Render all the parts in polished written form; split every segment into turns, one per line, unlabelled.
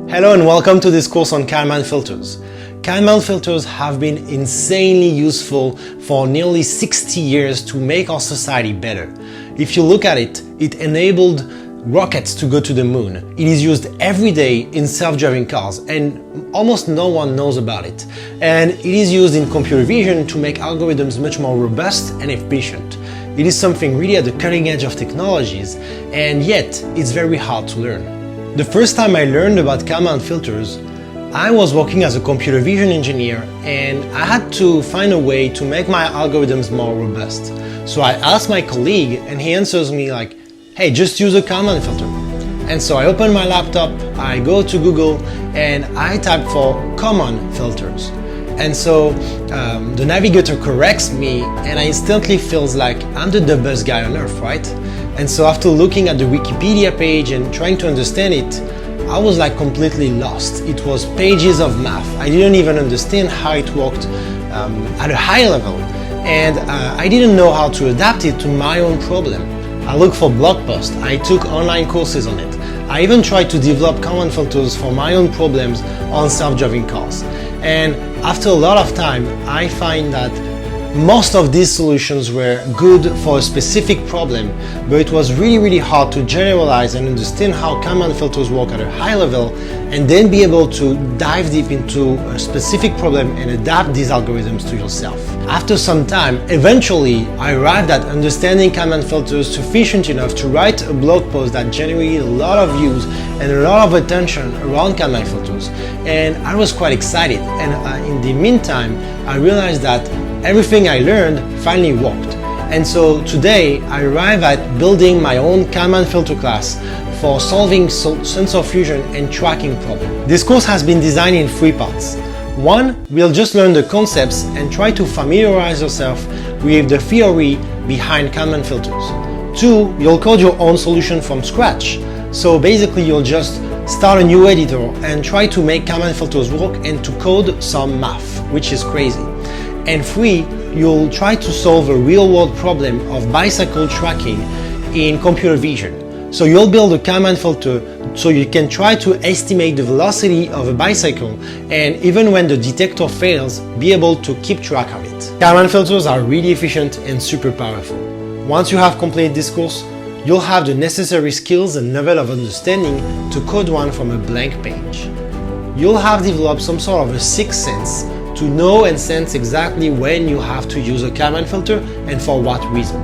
Hello and welcome to this course on Kalman Filters. Kalman Filters have been insanely useful for nearly 60 years to make our society better. If you look at it, it enabled rockets to go to the moon. It is used every day in self-driving cars and almost no one knows about it. And it is used in computer vision to make algorithms much more robust and efficient. It is something really at the cutting edge of technologies, and yet it's very hard to learn. The first time I learned about Kalman Filters, I was working as a computer vision engineer and I had to find a way to make my algorithms more robust. So I asked my colleague and he answers me like, hey, just use a Kalman filter. And so I open my laptop, I go to Google and I type for Kalman Filters. And so the navigator corrects me and I instantly feels like I'm the dumbest guy on earth, right? And so after looking at the Wikipedia page and trying to understand it, I was like completely lost. It was pages of math. I didn't even understand how it worked at a high level. And I didn't know how to adapt it to my own problem. I looked for blog posts, I took online courses on it. I even tried to develop Kalman filters for my own problems on self-driving cars. And after a lot of time, I find that most of these solutions were good for a specific problem, but it was really hard to generalize and understand how Kalman filters work at a high level and then be able to dive deep into a specific problem and adapt these algorithms to yourself. After some time, eventually I arrived at understanding Kalman filters sufficient enough to write a blog post that generated a lot of views and a lot of attention around Kalman filters. And I was quite excited, and in the meantime I realized that everything I learned finally worked. And so today I arrive at building my own Kalman filter class for solving sensor fusion and tracking problems. This course has been designed in 3 parts. 1, we'll just learn the concepts and try to familiarize yourself with the theory behind Kalman filters. 2, you'll code your own solution from scratch. So basically you'll just start a new editor and try to make Kalman filters work and to code some math, which is crazy. And 3, you'll try to solve a real-world problem of bicycle tracking in computer vision. So you'll build a Kalman filter so you can try to estimate the velocity of a bicycle and even when the detector fails, be able to keep track of it. Kalman filters are really efficient and super powerful. Once you have completed this course, you'll have the necessary skills and level of understanding to code one from a blank page. You'll have developed some sort of a sixth sense to know and sense exactly when you have to use a Kalman filter and for what reason.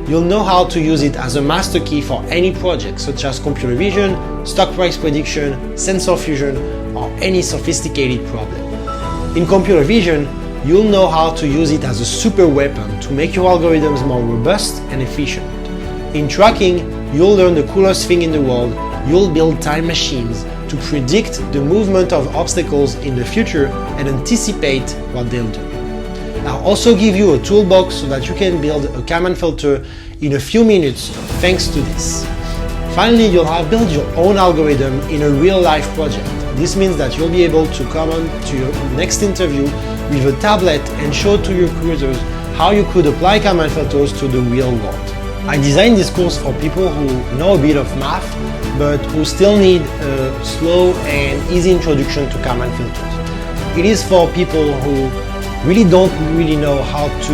You'll know how to use it as a master key for any project such as computer vision, stock price prediction, sensor fusion, or any sophisticated problem. In computer vision, you'll know how to use it as a super weapon to make your algorithms more robust and efficient. In tracking, you'll learn the coolest thing in the world. You'll build time machines to predict the movement of obstacles in the future and anticipate what they'll do. I'll also give you a toolbox so that you can build a Kalman filter in a few minutes thanks to this. Finally, you'll have built your own algorithm in a real-life project. This means that you'll be able to come on to your next interview with a tablet and show to your recruiters how you could apply Kalman filters to the real world. I designed this course for people who know a bit of math, but who still need a slow and easy introduction to Kalman filters. It is for people who don't really know how to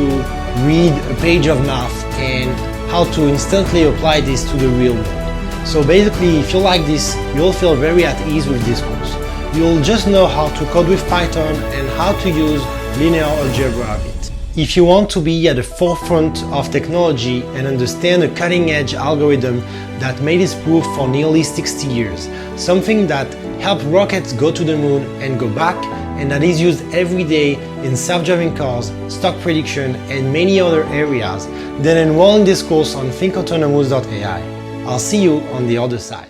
read a page of math and how to instantly apply this to the real world. So basically, if you like this, you'll feel very at ease with this course. You'll just know how to code with Python and how to use linear algebra a bit. If you want to be at the forefront of technology and understand a cutting-edge algorithm that made its proof for nearly 60 years, something that helped rockets go to the moon and go back, and that is used every day in self-driving cars, stock prediction, and many other areas, then enroll in this course on thinkautonomous.ai. I'll see you on the other side.